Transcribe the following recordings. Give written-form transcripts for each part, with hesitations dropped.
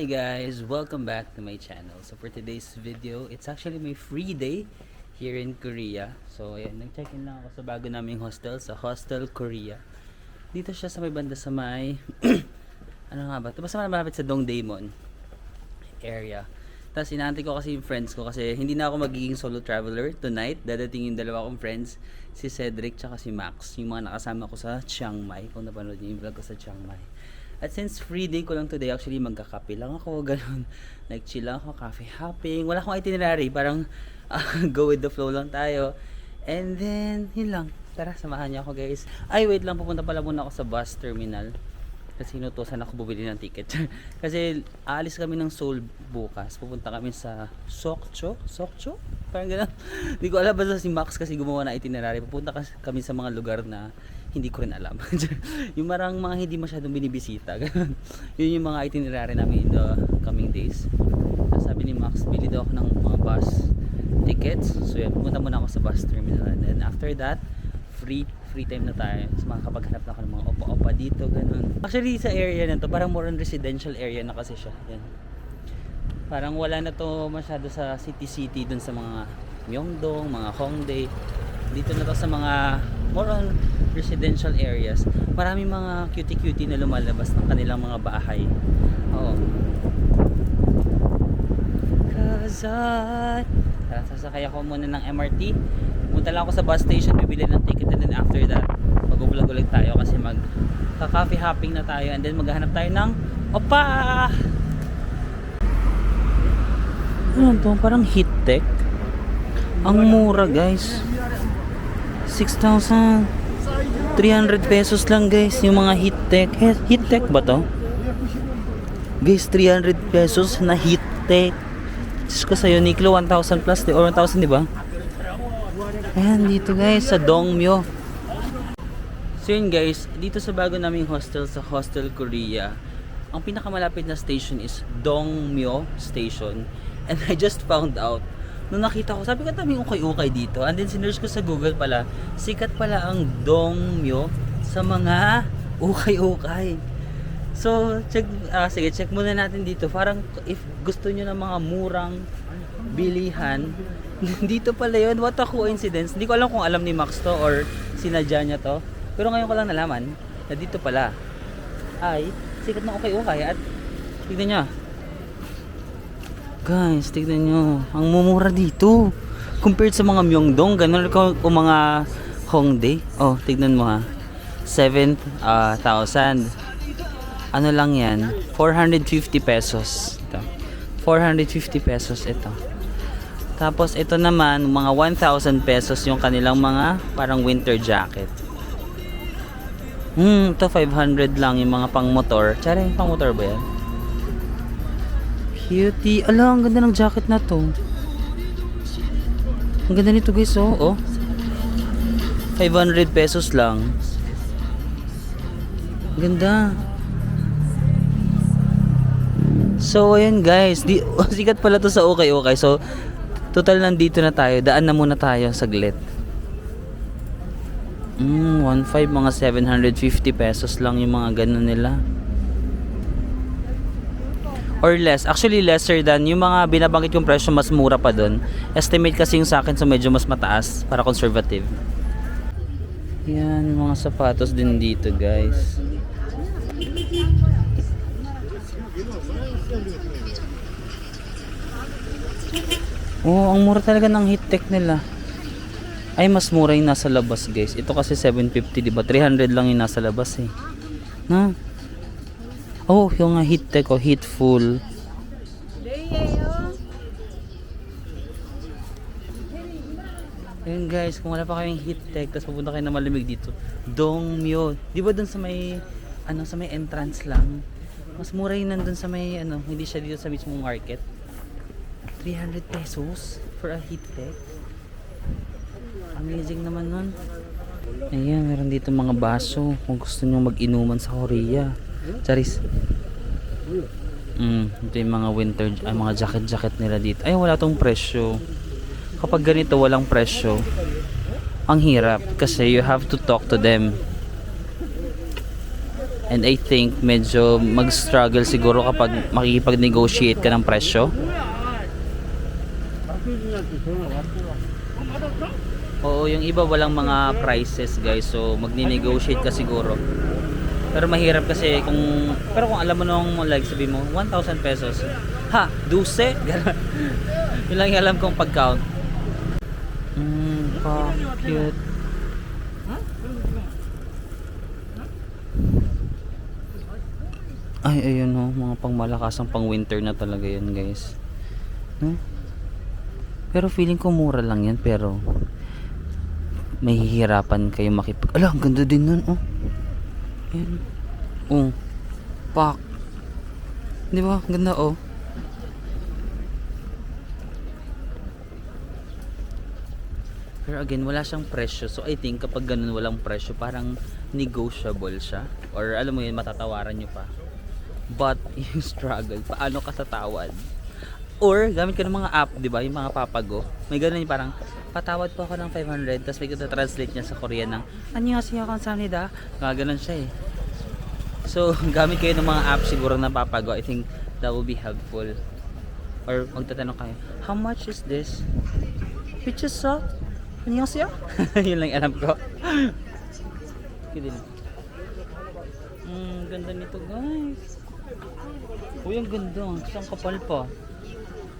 Hi guys! Welcome back to my channel. So for today's video, it's actually my free day here in Korea. So ayan, nag-check-in lang ako sa bago naming hostel, sa Hostel Korea. Dito siya sa may banda sa may ano nga ba? Ito basta malapit sa Dongdaemun area. Tapos inaantay ko kasi yung friends ko kasi hindi na ako magiging solo traveler tonight. Dadating yung dalawa kong friends, si Cedric tsaka si Max, yung mga nakasama ko sa Chiang Mai. Kung napanood niyo yung vlog ko sa Chiang Mai. At since free day ko lang today, actually magkakape lang ako, ganun. Nag-chill lang ako, cafe hopping. Wala akong itinerary, parang go with the flow lang tayo. And then, yun lang. Tara, samahan niyo ako guys. Ay, wait lang, pupunta pala muna ako sa bus terminal. Kasi inutusan ako bumili ng ticket. Kasi aalis kami ng Seoul bukas. Pupunta kami sa Sokcho? Sokcho? Parang gano'n. Hindi ko alam, basta si Max kasi gumawa na itinerary. Pupunta kami sa mga lugar na hindi ko rin alam. Yung marang mga hindi masyadong binibisita. Yun yung mga itinerary namin in the coming days. Sabi ni Max, bili daw ako ng mga bus tickets. So yan, pupunta muna ako sa bus terminal. And then after that, free time na tayo. So makakapaghanap na ako ng mga opa-opa dito, ganun. Actually sa area na to, parang more on residential area na kasi siya. Yan. Parang wala na to masyado sa city dun sa mga Myeongdong, mga Hongdae. Dito na to sa mga more on residential areas. Maraming mga cutie-cutie na lumalabas ng kanilang mga bahay. Oo. Sasakay ako muna ng MRT. Punta lang ako sa bus station, bibili ng ticket, and then after that mag-vlog ulit tayo kasi mag-coffee hopping na tayo, and then maghahanap tayo ng opa! Ano to? Parang heat tech. Ang mura guys. 6,300 pesos lang guys yung mga heat tech. Heat tech ba to? Guys, 300 pesos na heat tech. Diyos ko sa Uniqlo 1,000 plus or 1,000, di ba? Ayan, dito guys sa Dongmyo. So yun guys, dito sa bago naming hostel sa Hostel Korea, ang pinakamalapit na station is Dongmyo Station. And I just found out, nung nakita ko, sabi ko taming ukay-ukay dito. And then sinearch ko sa Google pala, sikat pala ang Dongmyo sa mga ukay-ukay. So, sige, check muna natin dito. Parang if gusto nyo ng mga murang bilihan, dito pala yun. What a coincidence. Hindi ko alam kung alam ni Max to or sinadya niya to. Pero ngayon ko lang nalaman na dito pala ay sikat na ukay-ukay. At tignan nyo. Guys, tignan nyo. Ang mumura dito. Compared sa mga Myeongdong, ganun o mga Hongdae. Oh, tignan mo ha. 7,000. Ano lang yan? 450 pesos. Ito. 450 pesos ito. Tapos ito naman, mga 1,000 pesos yung kanilang mga parang winter jacket. Ito 500 lang yung mga pang motor. Tsara yung pang motor ba yan? Cutie. Ala, ang ganda ng jacket na to. Ang ganda nito guys, oh. 500 pesos lang. Ganda. So ayan guys, sikat pala to sa okay. So total nandito na tayo. Daan na muna tayo saglit. 1.5 mga 750 pesos lang yung mga ganun nila. Or less. Actually lesser than yung mga binabanggit yung presyo, mas mura pa doon. Estimate kasi yung sa akin, so medyo mas mataas para conservative. Yan, mga sapatos din dito guys. Oh, ang mura talaga ng heat tech nila. Ay, mas mura yung nasa labas guys. Ito kasi 750, diba? 300 lang yung nasa labas eh. Na? Oh, yung heat tech o heatful. Ayun guys, kung wala pa kayong heat tech, tapos pupunta kayo na malamig dito, Dongmyo. Diba dun sa may sa may entrance lang? Mas mura yun nandun sa may hindi siya dito sa mismong market. 300 pesos for a heat tech. Amazing naman nun. Ayan, meron dito mga baso kung gusto nyo mag-inuman sa Korea. Charis. Ito yung mga winter, mga jacket nila dito. Ay, wala tong presyo. Kapag ganito walang presyo, ang hirap kasi you have to talk to them. And I think medyo mag-struggle siguro kapag makikipag-negotiate ka ng presyo. Oo, yung iba walang mga prices guys, so magni-negotiate ka siguro. Pero mahirap kasi pero kung alam mo nung like sabi mo 1,000 pesos. Ha, 12? Ganun. Yun lang yung alam kong pag-count. Cute. Ay, ayun no, mga pangmalakasang pang winter na talaga yan guys. No? Pero feeling ko mura lang yan, pero mahihirapan kayo Ala, ang ganda din nun, oh. Ayan. Oh. Pak. Di ba? Ang ganda, oh. Pero again, wala siyang presyo. So I think kapag ganun walang presyo, parang negotiable siya. Or alam mo yun, matatawaran nyo pa. But yung struggle, paano ka tatawad? Or gamit ka ng mga app, di ba? Yung mga papago. May ganun yung parang, patawad po ako ng 500, tapos may translate niya sa Korean ng, annyeonghaseyo kamsahamnida. Ganun siya eh. So, gamit kayo ng mga app siguro na papago. I think that will be helpful. Or magtatanong kayo, how much is this? Which is so? Annyeonghaseyo? Yun lang alam ko. Ganda nito guys. Uy, ang ganda. Isang kapal pa.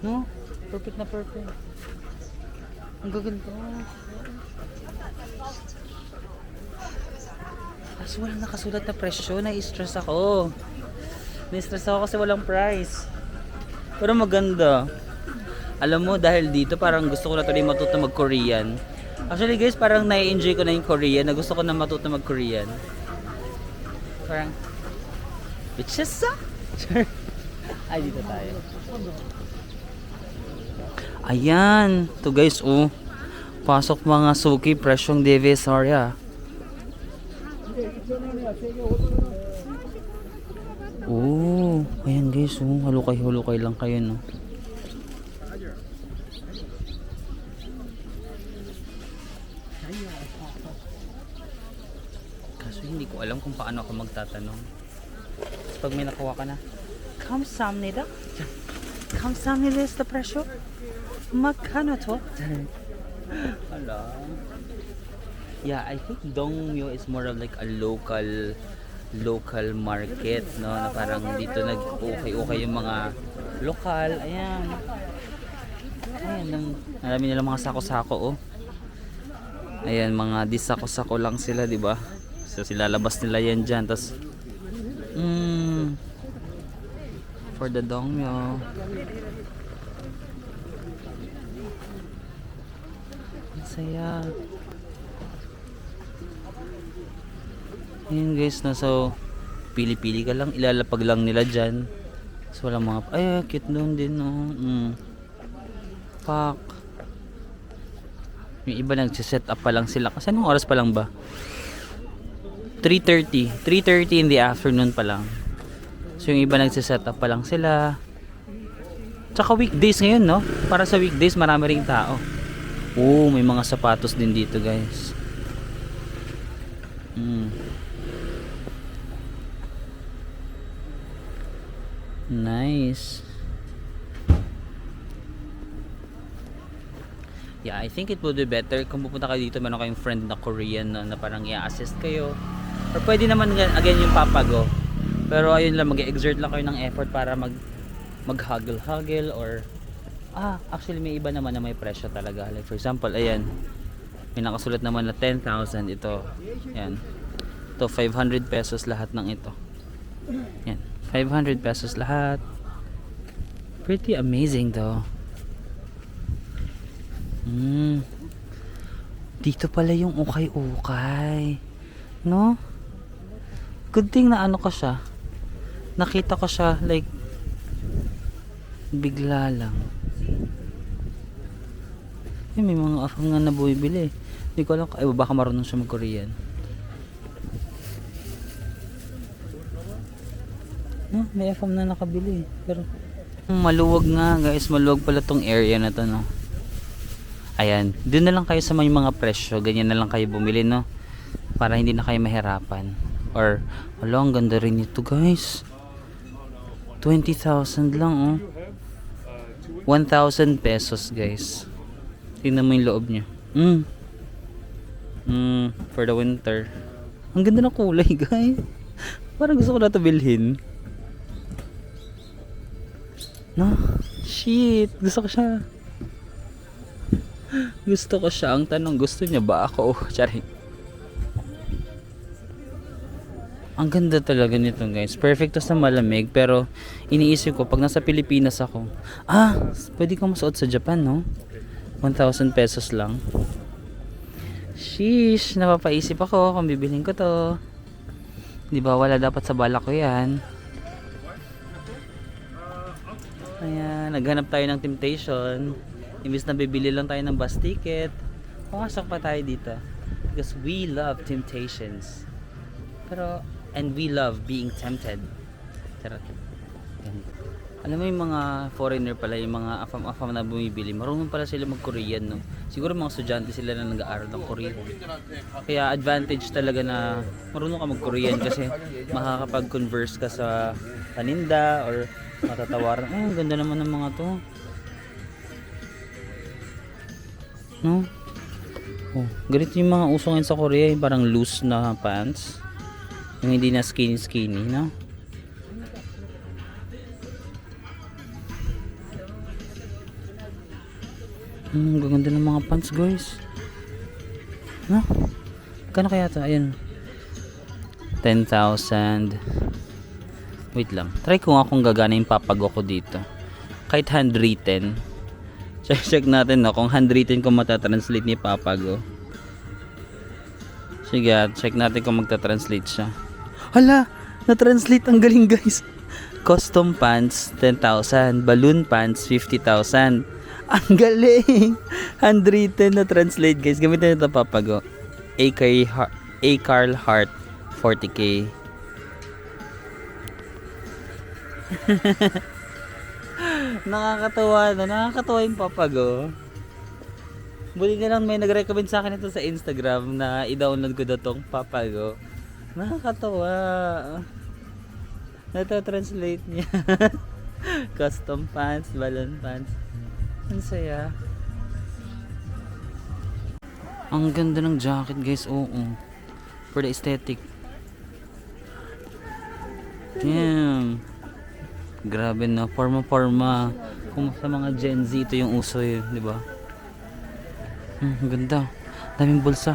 No? Perfect na perfect. Ang gaganda. Kasi walang nakasulat na presyo. Na-stress ako. Na-stress ako kasi walang price. Pero maganda. Alam mo, dahil dito parang gusto ko na tuloy matuto mag-Korean. Actually guys, parang na-enjoy ko na yung Korean. Na gusto ko na matuto mag-Korean. Parang bitches ah? Ay, dito tayo. Ayan. Ito guys, oh. Pasok mga suki, presyong Divisoria. Oh, ayan guys, oh. Halukay-hulukay lang kayo, no? Kaso hindi ko alam kung paano ako magtatanong. Pag may nakuha ka na, kamsamnida? Kamsamnida is the presyo? Magkano to? Hala. Yeah, I think Dongmyo is more of like a local market, no? Na parang dito nag-ukay-ukay yung mga lokal. Ayan. Ayan, marami nilang mga sako-sako, oh. Ayan, mga disako-sako lang sila, di ba? So, silalabas nila yan dyan. Tapos, for the Dongmyo. Ang saya. Ayan guys, no? So, pili-pili ka lang. Ilalapag lang nila dyan. So, walang mga, ay, cute doon din, no? Pak. Yung iba nagsiset up pa lang sila. Kasi anong oras pa lang ba? 3:30 in the afternoon pa lang. So yung iba nagsiset up pa lang sila. Tsaka weekdays ngayon, no? Para sa weekdays marami ring tao. Oh, may mga sapatos din dito guys. Nice. Yeah, I think it would be better kung pupunta kayo dito, meron kayong friend na Korean na parang i-assist kayo. Or pwede naman again yung papago. Pero ayun lang, mag-exert lang kayo ng effort para mag-huggle-huggle or actually may iba naman na may presyo talaga. Like for example, ayan. May nakasulat naman na 10,000 ito. Ayan. Ito 500 pesos lahat ng ito. Ayan. 500 pesos lahat. Pretty amazing though. Dito pala yung ukay-ukay. No? Good thing na ano ko siya. Nakita ko siya like bigla lang. May mga afang nga na bumibili. Hindi ko alam, baka marunong siya mag-Korean. May FM na nakabili. Pero maluwag nga guys, maluwag pala tong area na to, no. Ayan, doon na lang kayo sa mga presyo, ganyan na lang kayo bumili, no, para hindi na kayo mahirapan. Or, wala, ang ganda rin ito guys. 20,000 lang oh. 1,000 pesos guys. Tingnan mo yung loob niya. For the winter. Ang ganda ng kulay guys. Parang gusto ko na ito bilhin. No? Shit. Gusto ko siya. Gusto ko siya. Ang tanong, gusto niya ba ako? Charing. Ang ganda talaga nito guys. Perfect to sa malamig. Pero iniisip ko pag nasa Pilipinas ako, pwede kang masuot sa Japan no? 1,000 pesos lang. Sheesh. Napapaisip ako kung bibilhin ko to. Di ba wala dapat sa balak ko yan. Ayan. Naghanap tayo ng temptation. Imbis na bibili lang tayo ng bus ticket, pumasok pa tayo dito. Because we love temptations. Pero and we love being tempted. Charot. Alam mo yung mga foreigner pala, yung mga afam-afam na bumibili, marunong pala sila mag-Korean, no? Siguro mga estudyante sila na nag-aaral ng Korean. Kaya advantage talaga na marunong ka mag-Korean kasi makakapag-converse ka sa paninda or matatawaran. Ang ganda naman ng mga to. No? Oh, ganito yung mga uso ngayon sa Korea, yung parang loose na pants. Yung hindi na skinny, no? Ang gaganda ng mga pants, guys. No? Kano kaya ito? Ayun. 10,000. Wait lang. Try ko nga kung gagana yung papago ko dito. Kahit handwritten. Check natin no, kung handwritten ko matatranslate ni papago. Sige, check natin kung magta-translate siya. Hala! Na-translate, ang galing guys. Custom pants, 10,000. Balloon pants, 50,000. Ang galing! Handwritten na translate guys. Gamitin ito papago. A. Carl Hart, 40k. Nakakatawa na. Nakakatawa yung papago. Buti na lang may nag-recommend sa akin ito sa Instagram na i-download ko daw tong papago. Nakakatawa. Nata-translate niya. Custom pants, balloon pants. Ang saya. Ang ganda ng jacket guys. Oo. For the aesthetic. Damn. Grabe na. Forma. Kung sa mga Gen Z ito yung uso yun. Diba? Ang ganda. Daming bulsa.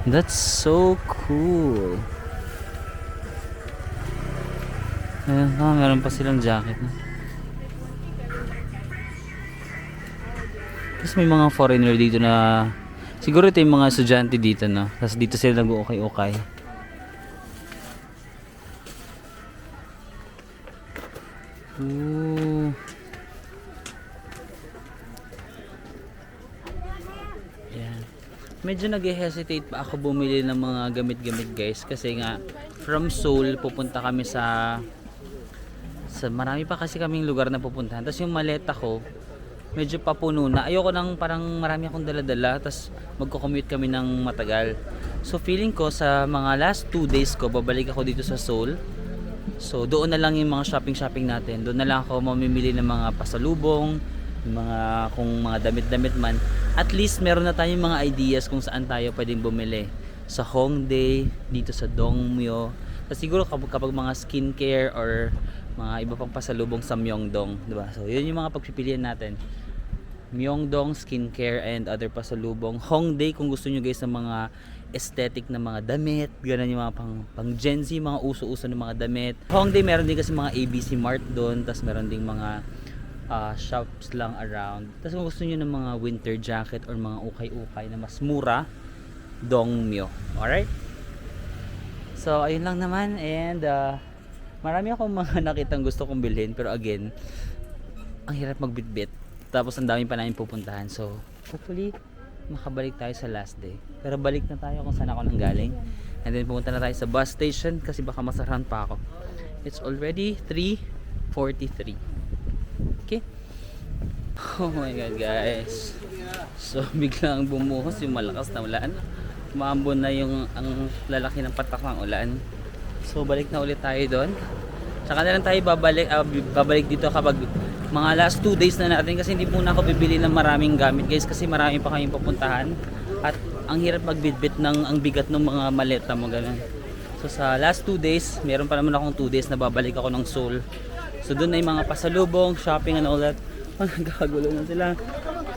That's so cool. Ayan, meron pa silang jacket na. Tapos may mga foreigner dito na siguro ito yung mga estudyante dito na. Tapos dito sila nag-ukay-ukay. Ooh. Ayan. Medyo nag-hesitate pa ako bumili ng mga gamit-gamit guys. Kasi nga from Seoul pupunta kami sa marami pa kasi kaming lugar na pupuntahan. Tapos yung maleta ko medyo papuno na. Ayoko nang parang marami akong dala-dala. Tapos magko-commute kami ng matagal. So feeling ko sa mga last 2 days ko babalik ako dito sa Seoul. So doon na lang yung mga shopping natin. Doon na lang ako mamimili ng mga pasalubong, kung mga damit-damit man. At least meron na tayong mga ideas kung saan tayo pwedeng bumili. Sa Hongdae, dito sa Dongmyo. So siguro kapag mga skincare or mga iba pang pasalubong sa Myeongdong, diba? So yun yung mga pagpipilian natin. Myeongdong, skincare and other pasalubong. Hongdae kung gusto nyo guys ng mga aesthetic na mga damit, ganun yung mga pang Gen Z, mga uso-uso ng mga damit. Hongdae meron din kasi mga ABC Mart doon, tas meron ding mga shops lang around. Tas kung gusto nyo ng mga winter jacket or mga ukay-ukay na mas mura, Dongmyo. Alright? So ayun lang naman, and marami akong mga nakitang gusto kong bilhin, pero again, ang hirap magbitbit. Tapos ang dami pa namin pupuntahan. So hopefully makabalik tayo sa last day. Pero balik na tayo kung saan ako nang galing. And then pumunta na tayo sa bus station kasi baka masarahan pa ako. It's already 3:43. Okay? Oh my god guys. So biglang bumuhos yung malakas na ulan. Umaambon na yung ang lalaki ng patak ng ulan. So balik na ulit tayo doon. Tsaka na lang tayo babalik dito kapag mga last 2 days na natin, kasi hindi muna ako bibili ng maraming gamit guys, kasi marami pa kayong pupuntahan at ang hirap magbitbit ng ang bigat ng mga maleta mo ganun. So sa last 2 days, meron pa naman akong 2 days na babalik ako ng Seoul. So doon ay mga pasalubong, shopping and all that. Nagkakagulo na sila.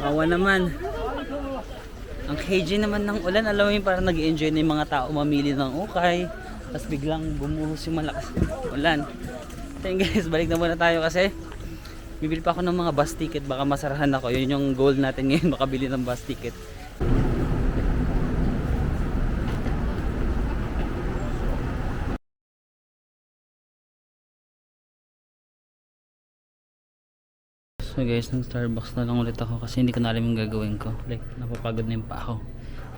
Kawa naman. Ang KJ naman ng ulan, alam mo yun, parang nag-enjoy na yung mga tao mamili ng ukay. Tapos biglang bumuhos yung malakas ulan. So yun guys, balik na muna tayo kasi bibili pa ako ng mga bus ticket, baka masarahan ako. Yun yung goal natin ngayon, makabili ng bus ticket. So guys, ng Starbucks na lang ulit ako kasi hindi ko na alam yung gagawin ko. Like, napapagod na yung pa ako.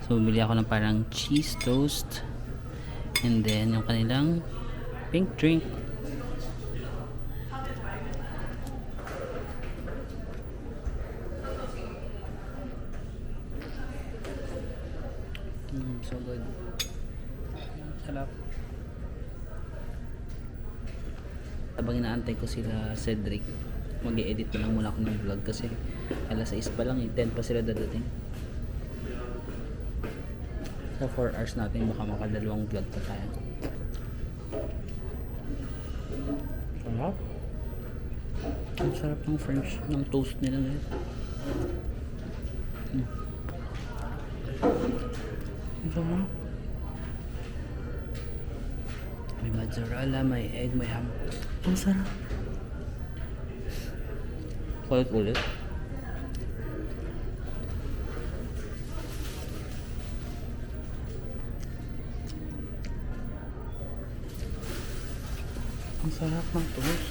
So bumili ako ng parang cheese toast and then yung kanilang pink drink. So good. Sarap. Habang inaantay ko sila Cedric, mag-i-edit pa lang muna ako ng vlog kasi alas 6 pa lang, 10 pa sila dadating. Sa 4 hours natin baka makadalawang vlog pa tayo. Sarap. Ang sarap ng French, ng toast nila guys. Ang sarap. May mozzarella, may egg, may ham. Ang sarap. Ulit. Ang sarap ng toast.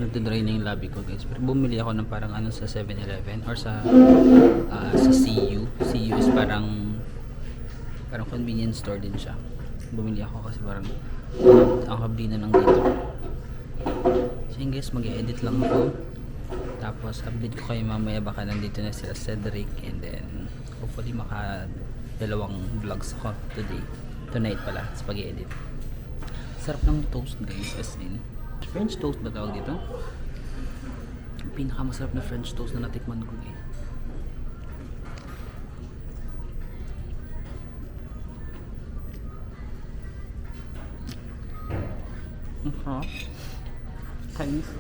Nagdodry na yung labi ko guys, pero bumili ako ng parang ano sa 7-Eleven or sa CU. CU is parang convenience store din siya. Bumili ako kasi parang ang habli na lang dito. So yun guys, mag-edit lang ako, tapos update ko kayo mamaya, baka nandito na sila Cedric, and then hopefully maka dalawang vlogs ako tonight pala sa pag-edit. Sarap ng toast guys, as in French toast ba tawag dito? Pinakamasarap na French toast na natikman ko eh. Chinese.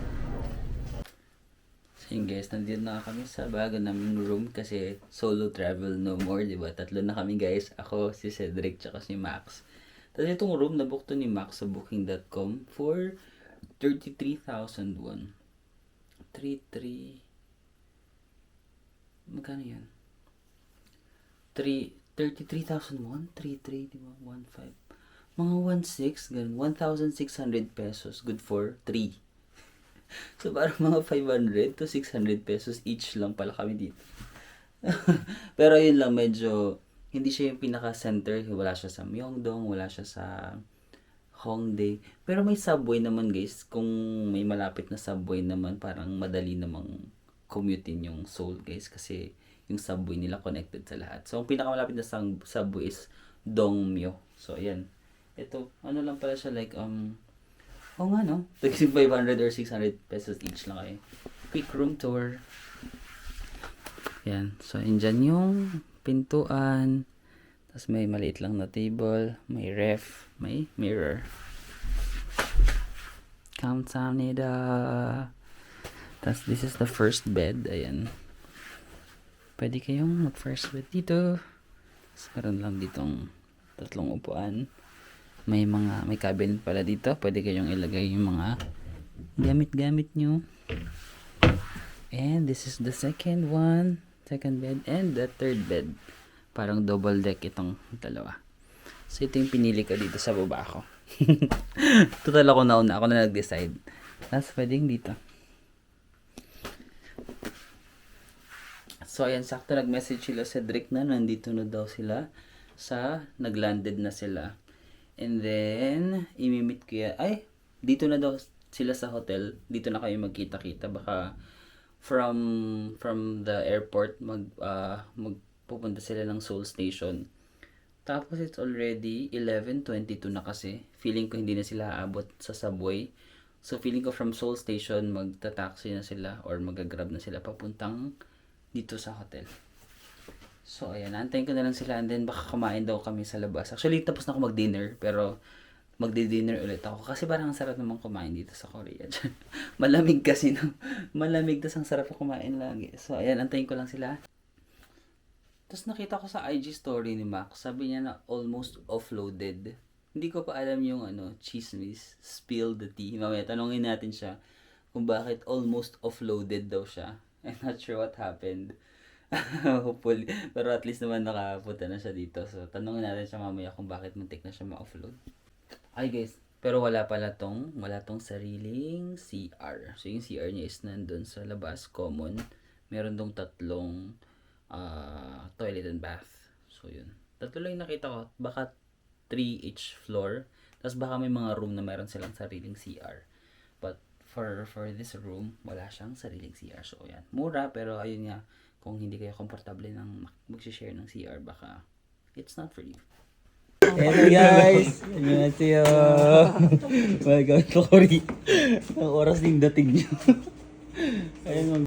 So yun guys, nandito na kami sa bago naming room kasi solo travel no more, diba? Tatlo na kami guys. Ako, si Cedric, tsaka si Max. Tapos itong room, nabook to ni Max sa booking.com for 33,000 won. 33 magkano yan? 33,000 won? 33, diba? 1,500. Mga 1,600, ganun. 1,600 pesos. Good for 3. So, parang mga 500 to 600 pesos each lang pala kami dito. Pero yun lang, medyo hindi siya yung pinaka-center. Wala siya sa Myeongdong, wala siya sa Hongdae. Pero may subway naman guys. Kung may malapit na subway naman, parang madali namang commutein yung Seoul guys. Kasi yung subway nila connected sa lahat. So, ang pinakamalapit na subway is Dongmyo. So, ayan. Ito, ano lang pala siya, like, oo nga no, 500 or 600 pesos each lang kayo. Quick room tour. Yan. So, andyan yung pintuan. Tapos may maliit lang na table, may ref, may mirror. 감사합니다. Tapos this is the first bed. Ayan. Pwede kayong mag-first bed dito. Tapos meron lang ditong 3 upuan. May cabinet pala dito. Pwede kayong ilagay yung mga gamit-gamit nyo. And this is the second bed, and the third bed. Parang double deck itong dalawa. So ito yung pinili ko dito sa baba ko. Total ako nauna, ako na nag-decide. Tapos pwedeng dito. So ayan, sakto nag-message sila Cedric na nandito na daw sila. naglanded na sila. And then, imimit ko yan. Ay, dito na daw sila sa hotel. Dito na kayo magkita-kita. Baka from the airport, magpupunta sila ng Seoul Station. Tapos it's already 11:22 na kasi. Feeling ko hindi na sila aabot sa subway. So, feeling ko from Seoul Station, magta-taxi na sila or mag-grab na sila papuntang dito sa hotel. So, ayan. Antayin ko na lang sila and then baka kumain daw kami sa labas. Actually, tapos na ako mag-dinner pero magdi-dinner ulit ako. Kasi parang ang sarap naman kumain dito sa Korea. Malamig kasi, no? Malamig, tas ang sarap kumain lagi. So, ayan. Antayin ko lang sila. Tapos nakita ko sa IG story ni Max, sabi niya na almost offloaded. Hindi ko pa alam yung chismis, spill the tea. Mamaya tanongin natin siya kung bakit almost offloaded daw siya. I'm not sure what happened. Hopefully. Pero at least naman nakapunta na siya dito. So tanongin natin siya mamaya kung bakit muntik na siya ma-offload. Ay guys, pero wala tong sariling CR. So yung CR niya is nandun sa labas, common. Meron dong 3 toilet and bath. So yun. 3 lang yung nakita ko. Baka 3 each floor. Tapos baka may mga room na meron silang sariling CR. But for this room, wala siyang sariling CR. So yan. Mura pero ayun nga, kung hindi kayo komportable ng mag-share ng CR, baka it's not for you. Hello guys! Annyeonghaseyo! Welcome to Korea. Ang oras ding dating nyo. Ayun